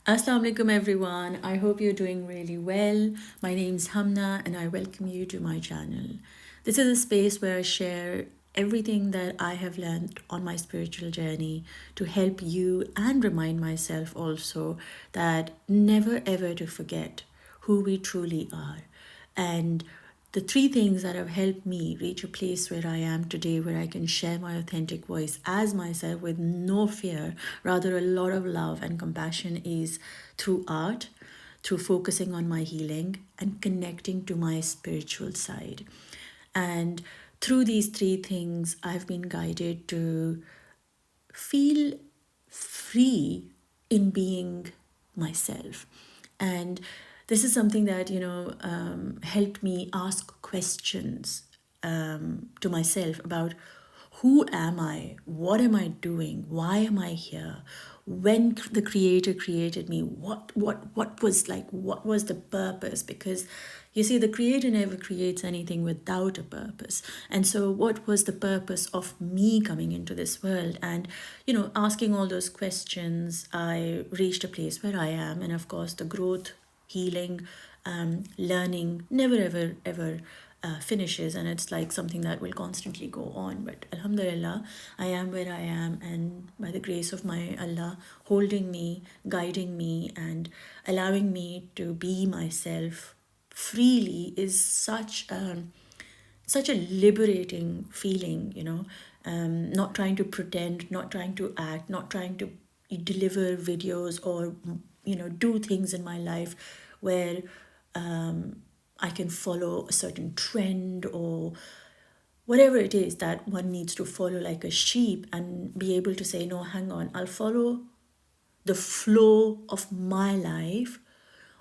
Assalamu alaikum everyone. I hope you're doing really well. My name's Humna and I welcome you to my channel. This is a space where I share everything that I have learned on my spiritual journey to help you and remind myself also that never ever to forget who we truly are. And the three things that have helped me reach a place where I am today, where I can share my authentic voice as myself with no fear, rather a lot of love and compassion, is through art, through focusing on my healing and connecting to my spiritual side. And through these three things, I've been guided to feel free in being myself. And this is something that, helped me ask questions to myself about who am I? What am I doing? Why am I here? When the creator created me, what was the purpose? Because you see, the creator never creates anything without a purpose. And so what was the purpose of me coming into this world? And asking all those questions, I reached a place where I am. And of course, the growth, healing, learning never ever finishes, and it's like something that will constantly go on. But alhamdulillah, I am where I am, and by the grace of my Allah holding me, guiding me, and allowing me to be myself freely is such a liberating feeling, not trying to pretend, not trying to act, not trying to deliver videos or do things in my life where I can follow a certain trend or whatever it is that one needs to follow like a sheep, and be able to say, no, hang on, I'll follow the flow of my life,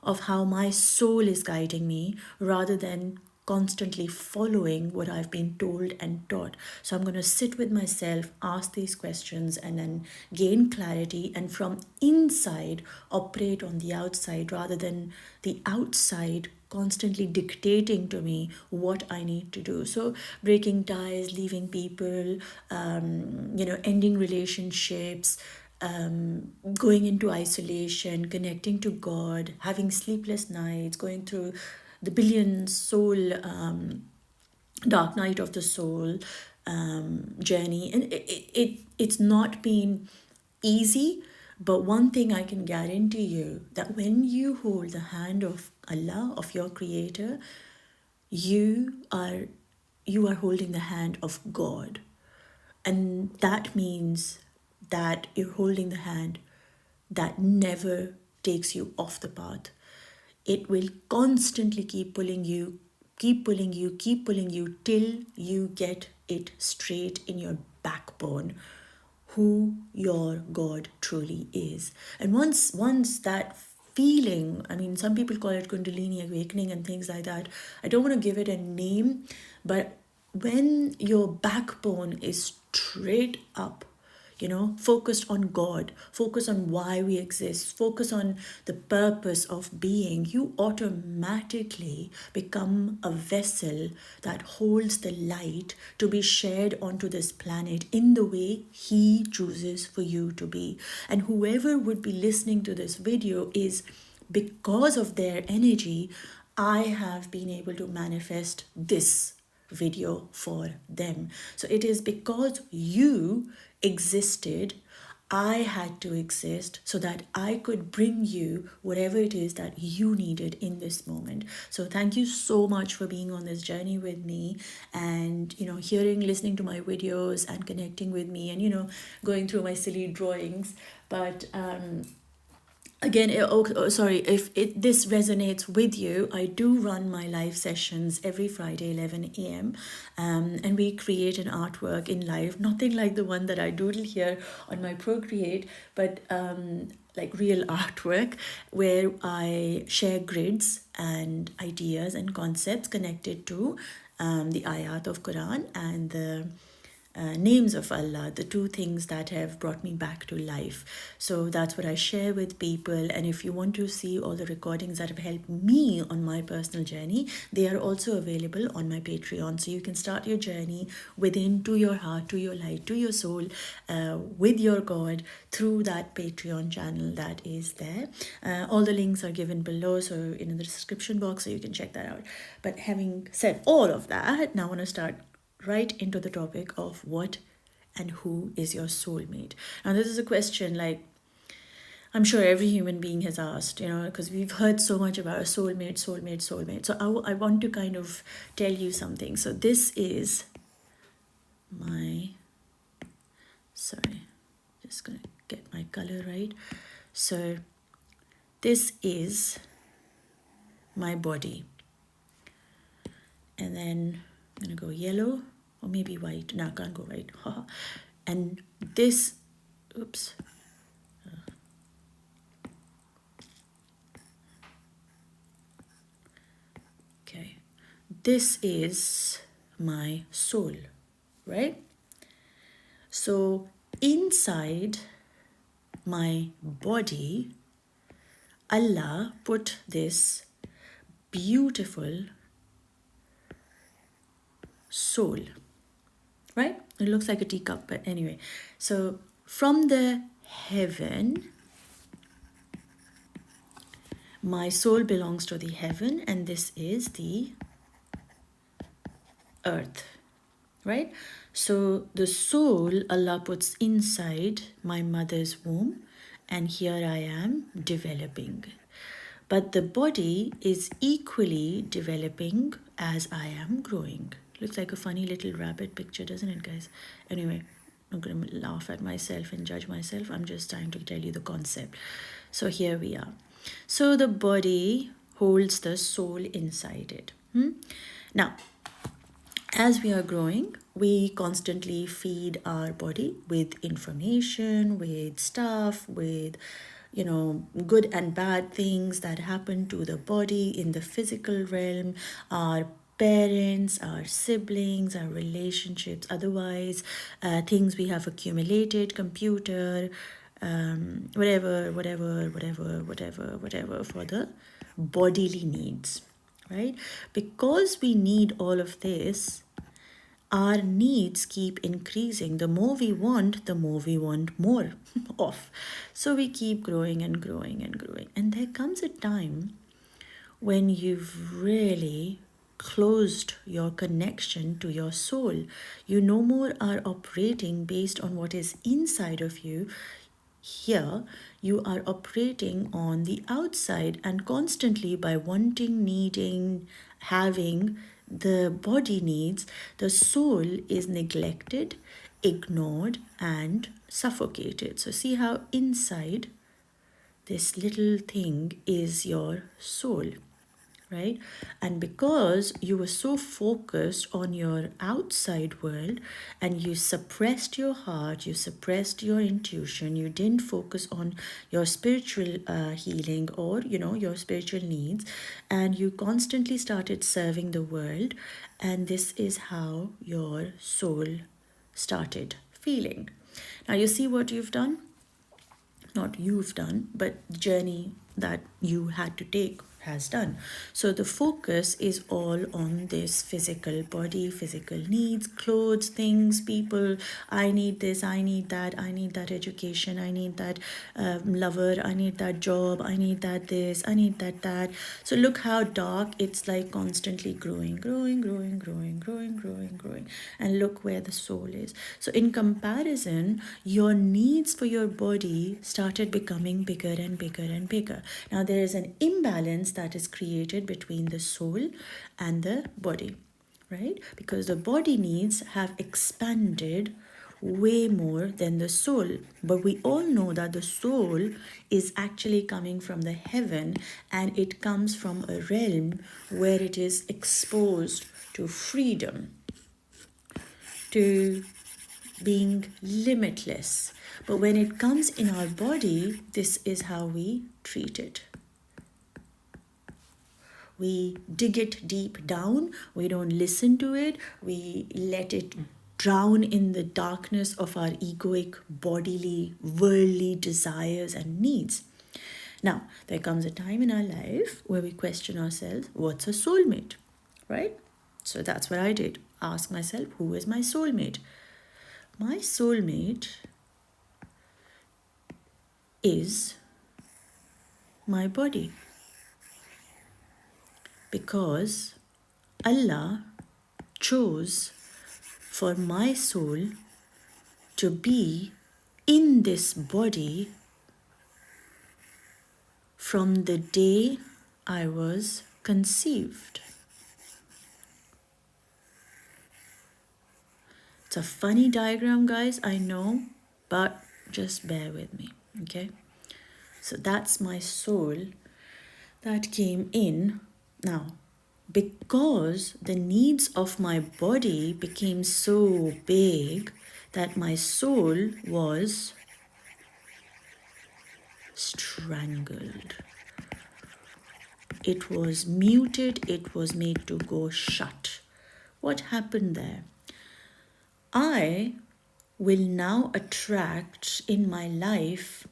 of how my soul is guiding me, rather than constantly following what I've been told and taught. So I'm going to sit with myself, ask these questions, and then gain clarity, and from inside operate on the outside, rather than the outside constantly dictating to me what I need to do. So breaking ties, leaving people, ending relationships, going into isolation, connecting to God, having sleepless nights, going through the billion soul, dark night of the soul journey. And it's not been easy, but one thing I can guarantee you, that when you hold the hand of Allah, of your creator, you are you are holding the hand of God. And that means that you're holding the hand that never takes you off the path. It will constantly keep pulling you, keep pulling you, keep pulling you, till you get it straight in your backbone who your God truly is. And once that feeling, I mean, some people call it Kundalini awakening and things like that. I don't want to give it a name, but when your backbone is straight up, focused on God, focus on why we exist, focus on the purpose of being, you automatically become a vessel that holds the light to be shared onto this planet in the way He chooses for you to be. And whoever would be listening to this video is, because of their energy, I have been able to manifest this video for them. So it is because you existed, I had to exist so that I could bring you whatever it is that you needed in this moment. So thank you so much for being on this journey with me, and listening to my videos and connecting with me, and going through my silly drawings. But again, sorry if this resonates with you. I do run my live sessions every Friday 11 a.m. And we create an artwork in live, nothing like the one that I doodle here on my Procreate, but like real artwork, where I share grids and ideas and concepts connected to the ayat of Quran and the names of Allah, the two things that have brought me back to life. So that's what I share with people. And if you want to see all the recordings that have helped me on my personal journey, they are also available on my Patreon. So you can start your journey within, to your heart, to your light, to your soul, with your God through that Patreon channel that is there. All the links are given below, so in the description box, so you can check that out. But having said all of that, now I want to start right into the topic of what and who is your soulmate. Now, this is a question like I'm sure every human being has asked, because we've heard so much about a soulmate, soulmate, soulmate. So I want to kind of tell you something. So this is my, sorry, just gonna get my color right. So this is my body. And then I'm gonna go yellow or maybe white. No, I can't go white. And this, oops. Okay, this is my soul, right? So inside my body, Allah put this beautiful soul, right? It looks like a teacup, but anyway. So from the heaven, my soul belongs to the heaven, and this is the earth, right? So the soul Allah puts inside my mother's womb, and here I am developing. But the body is equally developing as I am growing. Looks like a funny little rabbit picture, doesn't it, guys? Anyway, I'm not going to laugh at myself and judge myself. I'm just trying to tell you the concept. So here we are. So the body holds the soul inside it. Now, as we are growing, we constantly feed our body with information, with stuff, with good and bad things that happen to the body in the physical realm, our parents, our siblings, our relationships, otherwise, things we have accumulated, computer, whatever for the bodily needs, right? Because we need all of this, our needs keep increasing. The more we want, the more we want more of. So we keep growing and growing and growing. And there comes a time when you've really closed your connection to your soul. You no more are operating based on what is inside of you. Here, you are operating on the outside, and constantly by wanting, needing, having the body needs, the soul is neglected, ignored, and suffocated. So, see how inside this little thing is your soul, right? And because you were so focused on your outside world and you suppressed your heart, you suppressed your intuition, you didn't focus on your spiritual healing or your spiritual needs, and you constantly started serving the world, and this is how your soul started feeling. Now you see what you've done? Not you've done, but the journey that you had to take has done. So the focus is all on this physical body, physical needs, clothes, things, people. I need this, I need that education, I need that lover, I need that job, I need that this, I need that. So look how dark it's like, constantly growing. And look where the soul is. So in comparison, your needs for your body started becoming bigger and bigger and bigger. Now there is an imbalance that is created between the soul and the body, right? Because the body needs have expanded way more than the soul. But we all know that the soul is actually coming from the heaven, and it comes from a realm where it is exposed to freedom, to being limitless. But when it comes in our body, this is how we treat it. We dig it deep down, we don't listen to it, we let it drown in the darkness of our egoic, bodily, worldly desires and needs. Now, there comes a time in our life where we question ourselves, what's a soulmate, right? So that's what I did. Ask myself, who is my soulmate? My soulmate is my body, because Allah chose for my soul to be in this body from the day I was conceived. It's a funny diagram, guys, I know, but just bear with me, okay? So that's my soul that came in. Now, because the needs of my body became so big that my soul was strangled. It was muted, it was made to go shut. What happened there? I will now attract in my life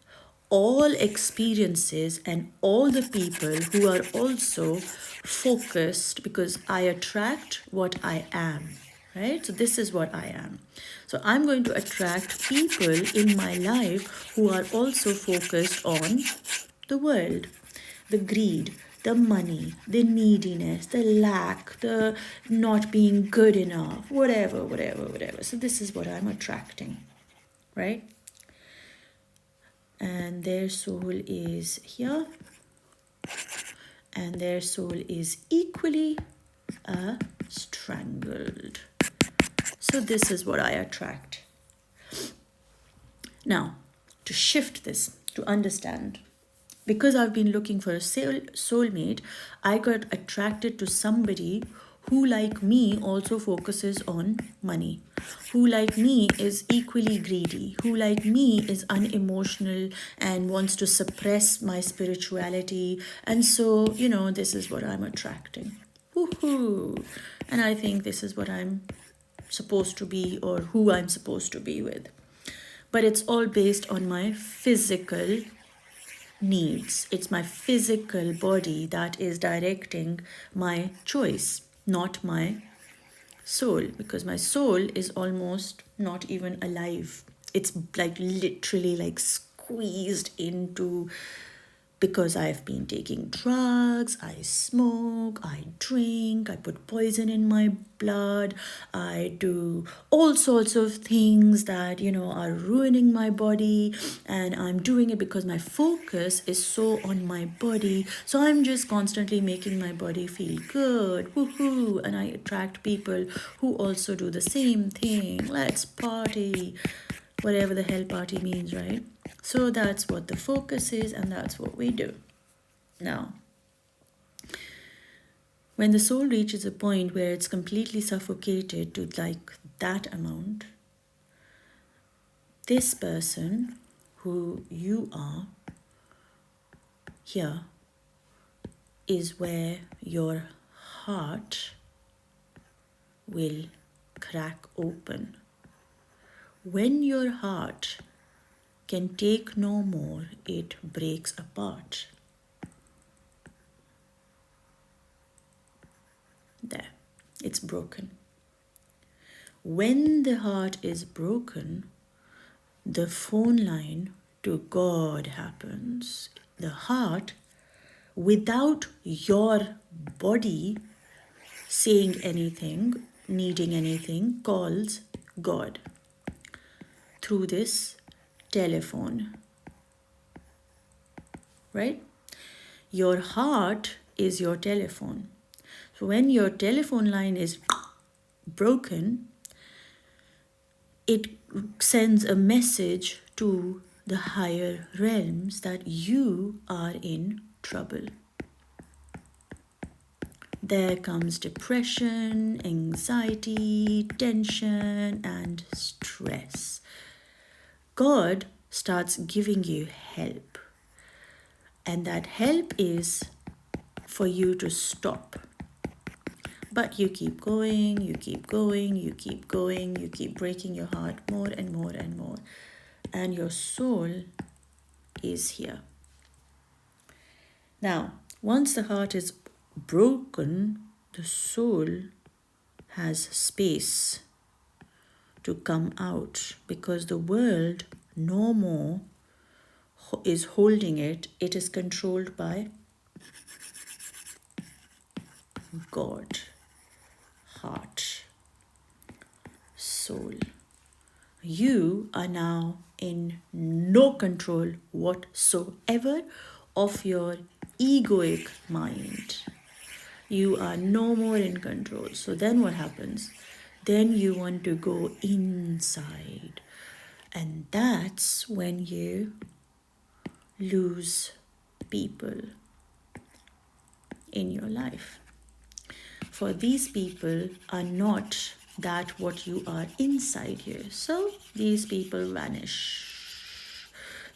all experiences and all the people who are also focused, because I attract what I am, right? So this is what I am. So I'm going to attract people in my life who are also focused on the world, the greed, the money, the neediness, the lack, the not being good enough, whatever. So this is what I'm attracting, right? And their soul is here, and their soul is equally strangled. So this is what I attract. Now, to shift this, to understand, because I've been looking for a soulmate, I got attracted to somebody who, like me, also focuses on money, who, like me, is equally greedy, who, like me, is unemotional and wants to suppress my spirituality. And so, this is what I'm attracting. Woohoo! And I think this is what I'm supposed to be, or who I'm supposed to be with. But it's all based on my physical needs. It's my physical body that is directing my choice, not my soul, because my soul is almost not even alive. It's like literally like squeezed into, because I've been taking drugs, I smoke, I drink, I put poison in my blood, I do all sorts of things that, are ruining my body, and I'm doing it because my focus is so on my body. So I'm just constantly making my body feel good, woohoo, and I attract people who also do the same thing. Let's party, whatever the hell party means, right? So that's what the focus is, and that's what we do. Now, when the soul reaches a point where it's completely suffocated to like that amount, this person who you are here is where your heart will crack open. When your heart can take no more, it breaks apart. There, it's broken. When the heart is broken, the phone line to God happens. The heart, without your body saying anything, needing anything, calls God through this telephone, right? Your heart is your telephone. So when your telephone line is broken, it sends a message to the higher realms that you are in trouble. There comes depression, anxiety, tension, and stress. God starts giving you help. And that help is for you to stop. But you keep going, you keep going, you keep going, you keep breaking your heart more and more and more. And your soul is here. Now, once the heart is broken, the soul has space to come out, because the world no more is holding it. It is controlled by God, heart, soul. You are now in no control whatsoever of your egoic mind. You are no more in control. So then what happens? Then you want to go inside. And that's when you lose people in your life. For these people are not that what you are inside you. So these people vanish.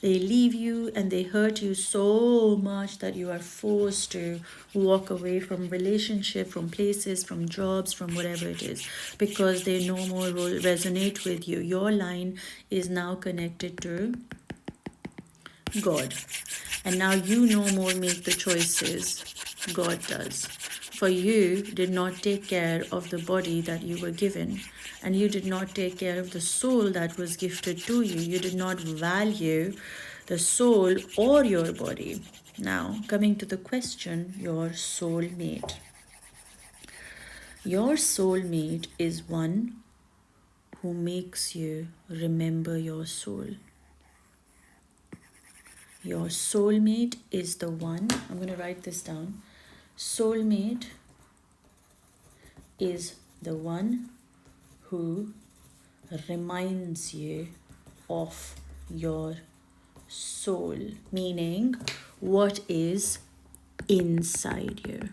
They leave you and they hurt you so much that you are forced to walk away from relationship, from places, from jobs, from whatever it is, because they no more resonate with you. Your line is now connected to God. And now you no more make the choices, God does. For you did not take care of the body that you were given, and you did not take care of the soul that was gifted to you. You did not value the soul or your body. Now, coming to the question, your soulmate. Your soulmate is one who makes you remember your soul. Your soulmate is the one, I'm going to write this down. Soulmate is the one who reminds you of your soul, meaning what is inside you,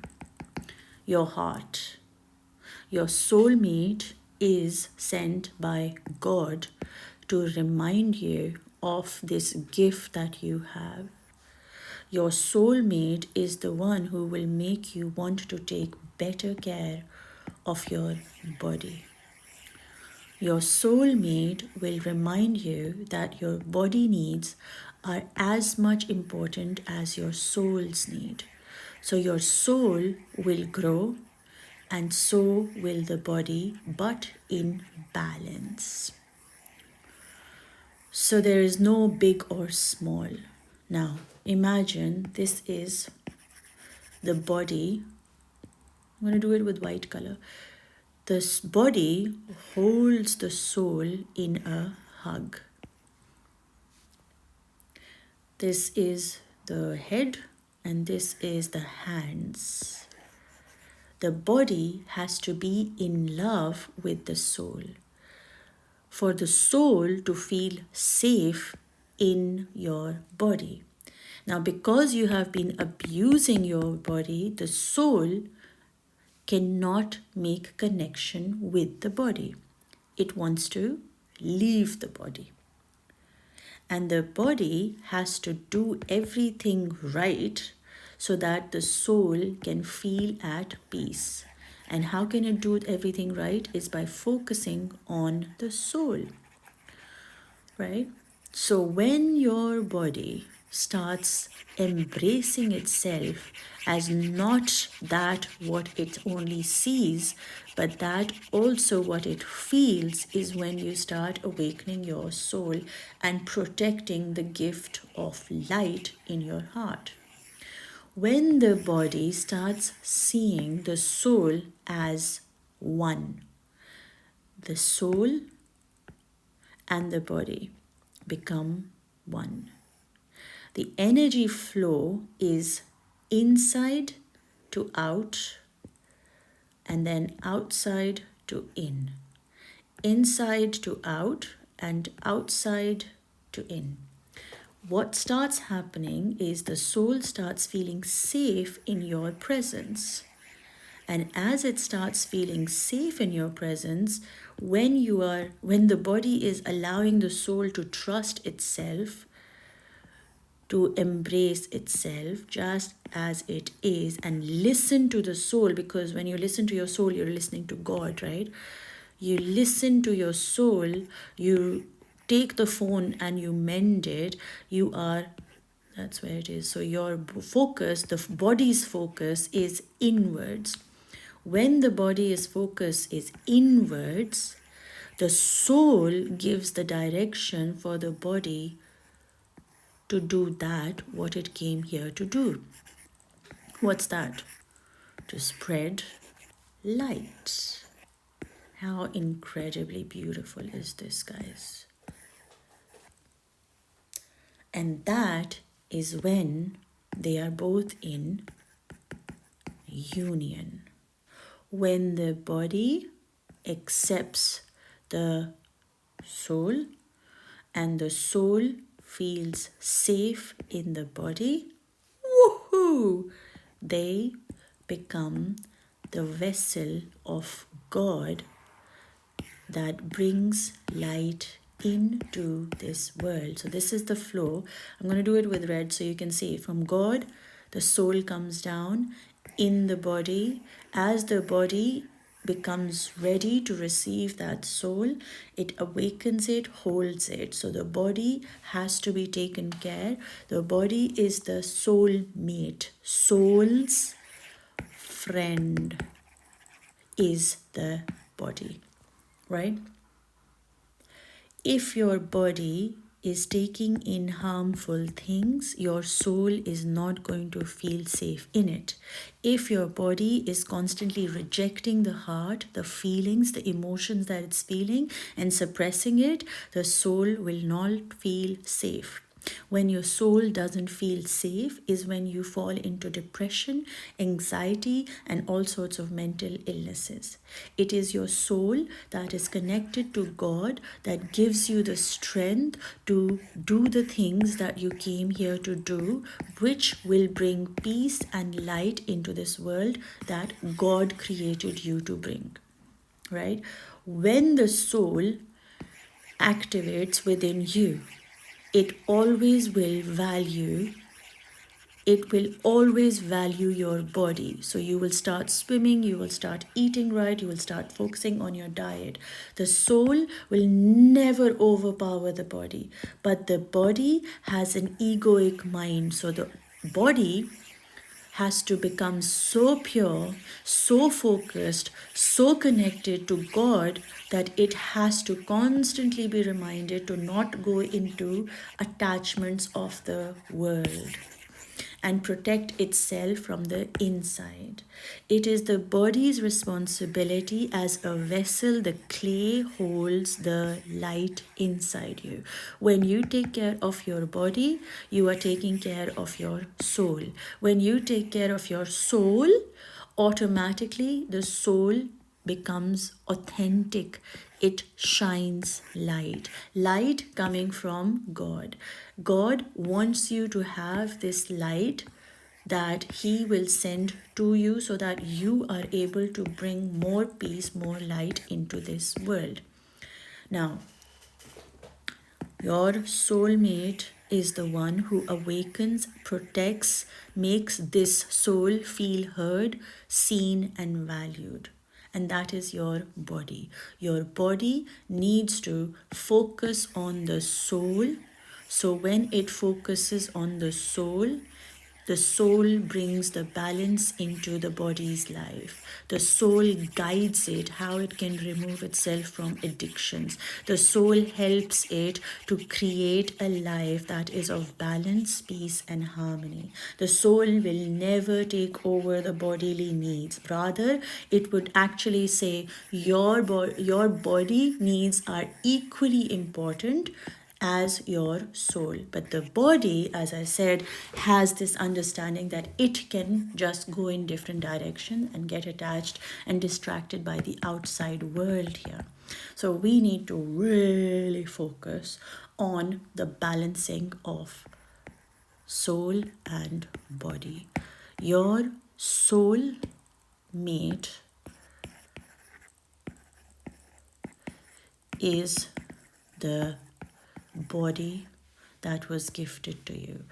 your heart. Your soulmate is sent by God to remind you of this gift that you have. Your soulmate is the one who will make you want to take better care of your body. Your soulmate will remind you that your body needs are as much important as your soul's need. So your soul will grow and so will the body, but in balance. So there is no big or small. Now, imagine this is the body. I'm going to do it with white color. This body holds the soul in a hug. This is the head and this is the hands. The body has to be in love with the soul, for the soul to feel safe in your body. Now, because you have been abusing your body, the soul cannot make connection with the body. It wants to leave the body. And the body has to do everything right so that the soul can feel at peace. And how can it do everything right? Is by focusing on the soul, right? So when your body starts embracing itself as not that what it only sees, but that also what it feels, is when you start awakening your soul and protecting the gift of light in your heart. When the body starts seeing the soul as one, the soul and the body become one. The energy flow is inside to out and then outside to in. Inside to out and outside to in. What starts happening is the soul starts feeling safe in your presence. And as it starts feeling safe in your presence, when the body is allowing the soul to trust itself, to embrace itself just as it is and listen to the soul, because when you listen to your soul, you're listening to God, right? You listen to your soul, you take the phone and you mend it, you are, that's where it is. So your focus, the body's focus is inwards. When the body's focus is inwards, the soul gives the direction for the body to do that what it came here to do. What's that? To spread light. How incredibly beautiful is this, guys? And that is when they are both in union. When the body accepts the soul and the soul feels safe in the body, woohoo! They become the vessel of God that brings light into this world. So this is the flow. I'm going to do it with red so you can see. From God, the soul comes down in the body. As the body becomes ready to receive that soul, it awakens it, holds it. So the body has to be taken care. The body is the soul mate. Soul's friend is the body, right? If your body is taking in harmful things, your soul is not going to feel safe in it. If your body is constantly rejecting the heart, the feelings, the emotions that it's feeling and suppressing it, the soul will not feel safe. When your soul doesn't feel safe is when you fall into depression, anxiety, and all sorts of mental illnesses. It is your soul that is connected to God that gives you the strength to do the things that you came here to do, which will bring peace and light into this world that God created you to bring. Right? When the soul activates within you, it always will value your body. So you will start swimming, you will start eating right, you will start focusing on your diet. The soul will never overpower the body, but the body has an egoic mind. So the body has to become so pure, so focused, so connected to God that it has to constantly be reminded to not go into attachments of the world and protect itself from the inside. It is the body's responsibility as a vessel. The clay holds the light inside you. When you take care of your body, you are taking care of your soul. When you take care of your soul, automatically the soul becomes authentic. It shines light. Light coming from God. God wants you to have this light that He will send to you so that you are able to bring more peace, more light into this world. Now, your soulmate is the one who awakens, protects, makes this soul feel heard, seen, and valued. And that is your body. Your body needs to focus on the soul. So when it focuses on the soul brings the balance into the body's life. The soul guides it how it can remove itself from addictions. The soul helps it to create a life that is of balance, peace, and harmony. The soul will never take over the bodily needs. Rather, it would actually say your body needs are equally important as your soul. But the body, as I said, has this understanding that it can just go in different directions and get attached and distracted by the outside world here. So we need to really focus on the balancing of soul and body. Your soul mate is the body that was gifted to you.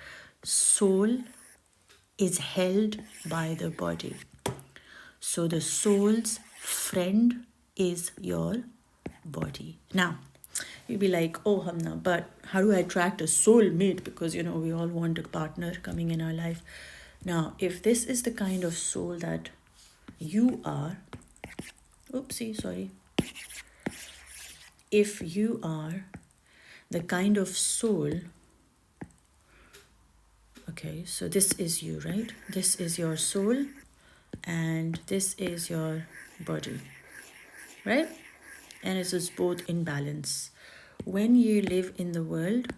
soul is held by the body. So the soul's friend is your body. Now, you'll be like, oh, Humna, but how do I attract a soulmate? Because, we all want a partner coming in our life. Now, if this is the kind of soul that you are, oopsie, sorry. If you are the kind of soul, okay, so this is you, right? This is your soul and this is your body, right? And it is both in balance. When you live in the world,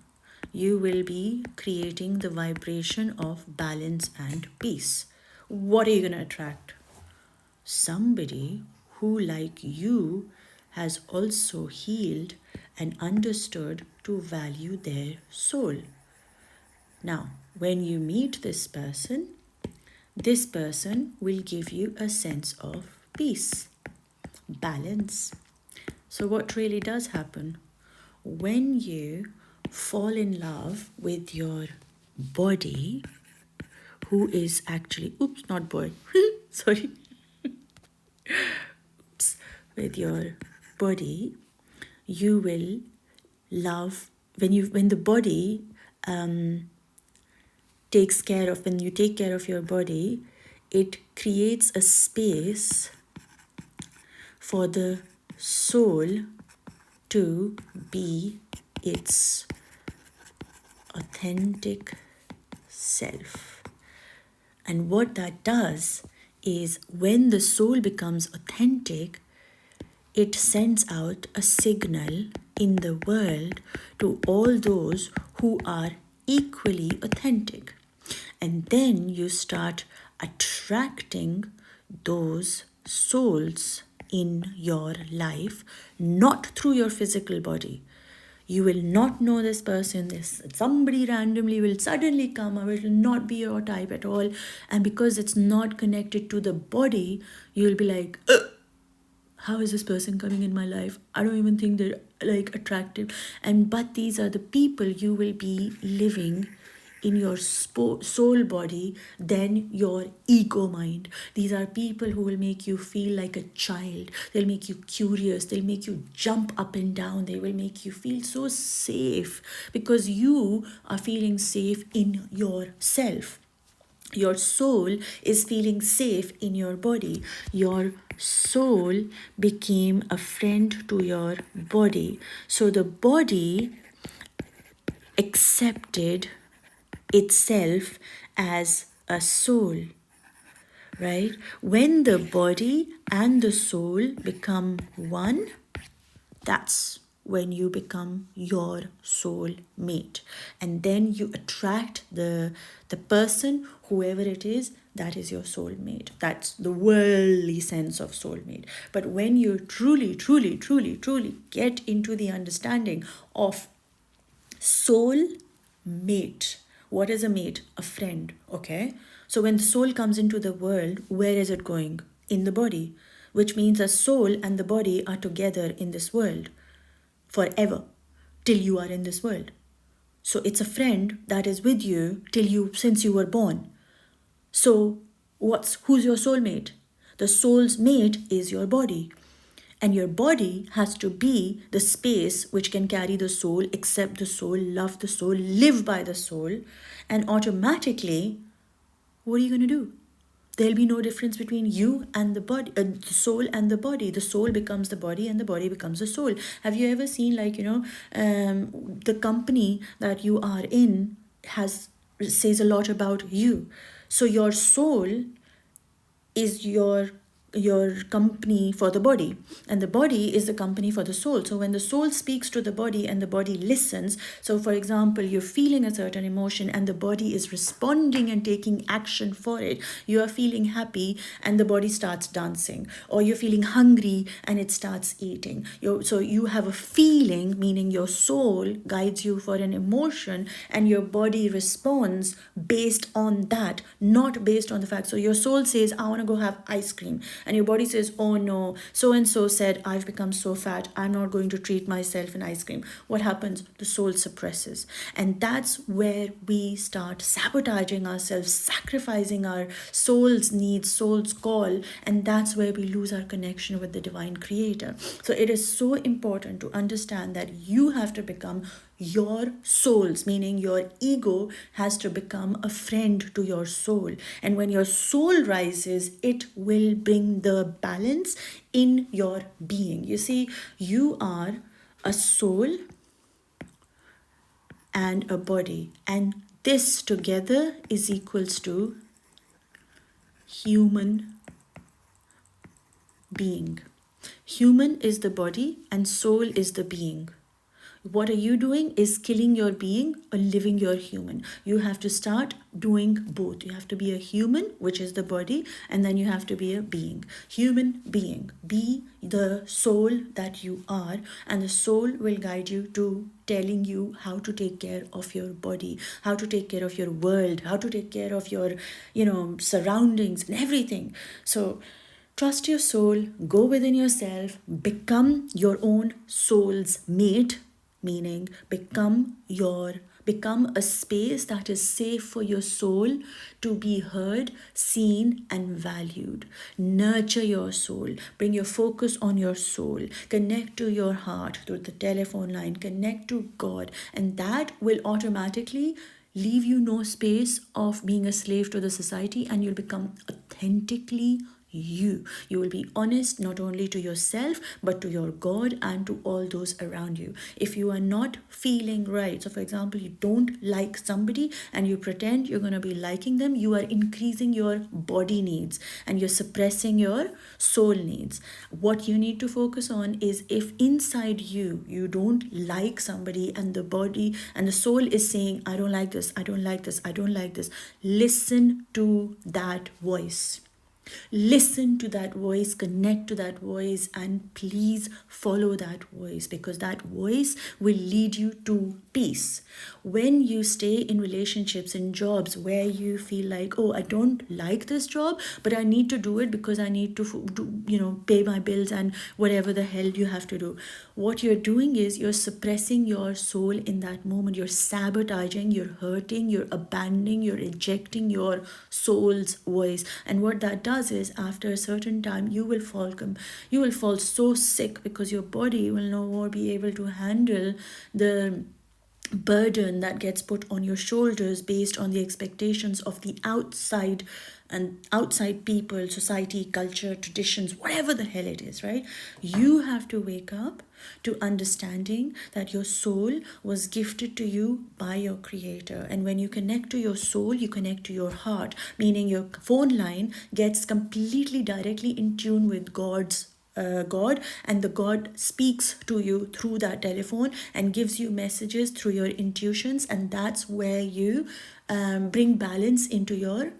you will be creating the vibration of balance and peace. What are you going to attract? Somebody who, like you, has also healed and understood to value their soul. Now, when you meet this person will give you a sense of peace, balance. So what really does happen? When you fall in love with your body, who is actually, oops, not boy, sorry, oops, with your body, you will love, when the body takes care of, when you take care of your body, it creates a space for the soul to be its authentic self. And what that does is, when the soul becomes authentic, it sends out a signal in the world to all those who are equally authentic. And then you start attracting those souls in your life, not through your physical body. You will not know this person. Somebody randomly will suddenly come, or it will not be your type at all. And because it's not connected to the body, you'll be like, how is this person coming in my life? I don't even think they're attractive. But these are the people you will be living in your soul body than your ego mind. These are people who will make you feel like a child. They'll make you curious. They'll make you jump up and down. They will make you feel so safe because you are feeling safe in yourself. Your soul is feeling safe in your body. Your soul became a friend to your body. So the body accepted itself as a soul, right? When the body and the soul become one, that's when you become your soul mate. And then you attract the person, whoever it is, that is your soulmate. That's the worldly sense of soulmate. But when you truly get into the understanding of soul mate, what is a mate? A friend, okay? So when the soul comes into the world, where is it going? In the body, which means the soul and the body are together in this world forever, till you are in this world. So it's a friend that is with you since you were born. So who's your soulmate? The soul's mate is your body. And your body has to be the space which can carry the soul, accept the soul, love the soul, live by the soul. And automatically, what are you going to do? There'll be no difference between you and the body, the soul and the body. The soul becomes the body and the body becomes the soul. Have you ever seen the company that you are in says a lot about you. So your soul is your company for the body, and the body is the company for the soul. So when the soul speaks to the body and the body listens, so for example, you're feeling a certain emotion and the body is responding and taking action for it. You are feeling happy and the body starts dancing, or you're feeling hungry and it starts eating. So you have a feeling, meaning your soul guides you for an emotion and your body responds based on that, not based on the fact. So your soul says, I want to go have ice cream, and your body says, oh no, so and so said I've become so fat, I'm not going to treat myself in ice cream. What happens? The soul suppresses. And that's where we start sabotaging ourselves, sacrificing our soul's needs, soul's call, and that's where we lose our connection with the divine creator. So it is so important to understand that you have to become your soul's, meaning your ego has to become a friend to your soul. And when your soul rises, it will bring the balance in your being. You see, you are a soul and a body, and this together is equals to human being. Human is the body and soul is the being. What are you doing is killing your being or living your human. You have to start doing both. You have to be a human, which is the body, and then you have to be a being. Human being. Be the soul that you are, and the soul will guide you to telling you how to take care of your body, how to take care of your world, how to take care of your, surroundings and everything. So trust your soul, go within yourself, become your own soul's mate, meaning become a space that is safe for your soul to be heard, seen, and valued. Nurture your soul, bring your focus on your soul, connect to your heart through the telephone line, connect to God, and that will automatically leave you no space of being a slave to the society, and you'll become authentically you. You will be honest not only to yourself but to your God and to all those around you. If you are not feeling right, so for example, you don't like somebody and you pretend you're going to be liking them, you are increasing your body needs and you're suppressing your soul needs. What you need to focus on is, if inside you don't like somebody and the body and the soul is saying, I don't like this, I don't like this, I don't like this, listen to that voice. Listen to that voice, connect to that voice, and please follow that voice, because that voice will lead you to peace. When you stay in relationships, in jobs where you feel like, oh, I don't like this job, but I need to do it because I need to pay my bills and whatever the hell you have to do. What you're doing is you're suppressing your soul in that moment. You're sabotaging, you're hurting, you're abandoning, you're ejecting your soul's voice. And what that does is, after a certain time, you will fall so sick, because your body will no more be able to handle the burden that gets put on your shoulders based on the expectations of the outside and outside people, society, culture, traditions, whatever the hell it is, right? You have to wake up to understanding that your soul was gifted to you by your creator. And when you connect to your soul, you connect to your heart, meaning your phone line gets completely directly in tune with God, and the God speaks to you through that telephone and gives you messages through your intuitions, and that's where you bring balance into your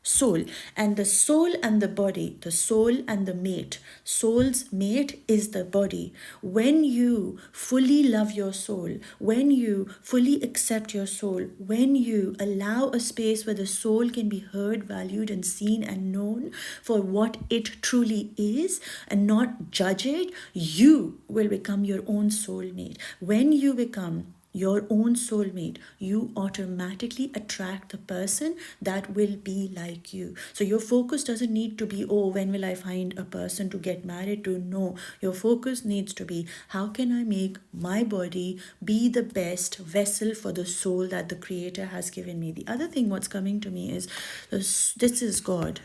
soul. And the soul and the body, the soul and the mate, soul's mate is the body. When you fully love your soul, when you fully accept your soul, when you allow a space where the soul can be heard, valued, and seen and known for what it truly is and not judge it, you will become your own soulmate. When you become your own soulmate, you automatically attract the person that will be like you. So your focus doesn't need to be, oh, when will I find a person to get married to? No, your focus needs to be, how can I make my body be the best vessel for the soul that the creator has given me? The other thing what's coming to me is this is God.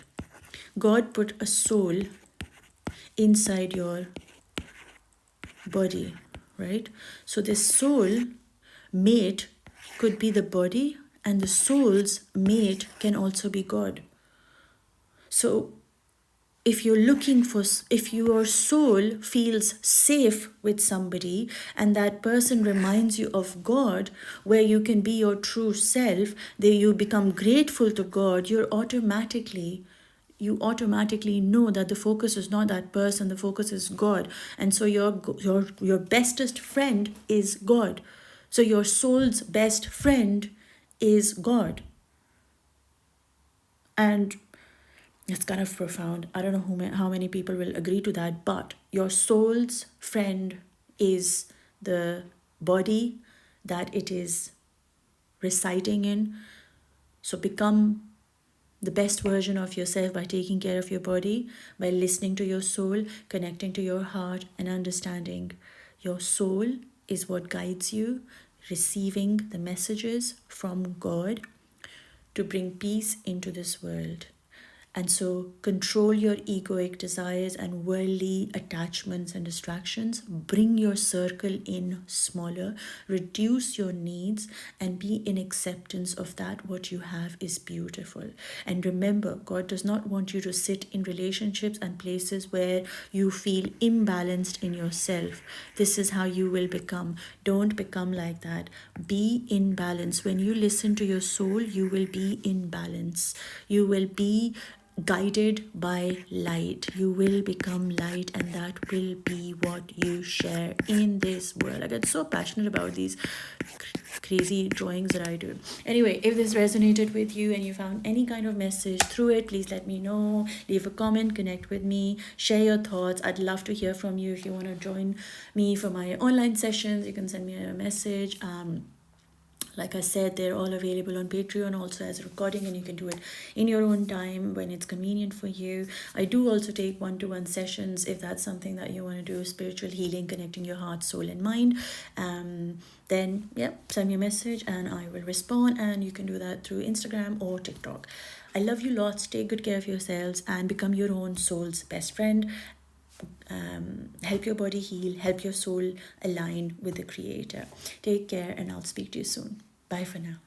God put a soul inside your body, right? So this soul mate could be the body, and the soul's mate can also be God. So if your soul feels safe with somebody and that person reminds you of God, where you can be your true self, there you become grateful to God, you automatically know that the focus is not that person, the focus is God. And so your bestest friend is God. So your soul's best friend is God. And It's kind of profound. I don't know how many people will agree to that, but your soul's friend is the body that it is residing in. So become the best version of yourself by taking care of your body, by listening to your soul, connecting to your heart, and understanding your soul is what guides you, receiving the messages from God to bring peace into this world. And so control your egoic desires and worldly attachments and distractions. Bring your circle in smaller, reduce your needs, and be in acceptance of that what you have is beautiful. And remember, God does not want you to sit in relationships and places where you feel imbalanced in yourself. This is how you will become. Don't become like that. Be in balance. When you listen to your soul, you will be in balance. You will be guided by light. You will become light, and that will be what you share in this world. I get so passionate about these crazy drawings that I do. Anyway, if this resonated with you and you found any kind of message through it, please let me know. Leave a comment, connect with me, share your thoughts. I'd love to hear from you. If you want to join me for my online sessions, you can send me a message. Like I said, they're all available on Patreon also as a recording, and you can do it in your own time when it's convenient for you. I do also take one-to-one sessions if that's something that you want to do, spiritual healing, connecting your heart, soul, and mind. Then, yeah, send me a message and I will respond, and you can do that through Instagram or TikTok. I love you lots. Take good care of yourselves and become your own soul's best friend. Help your body heal, help your soul align with the Creator. Take care, and I'll speak to you soon. Bye for now.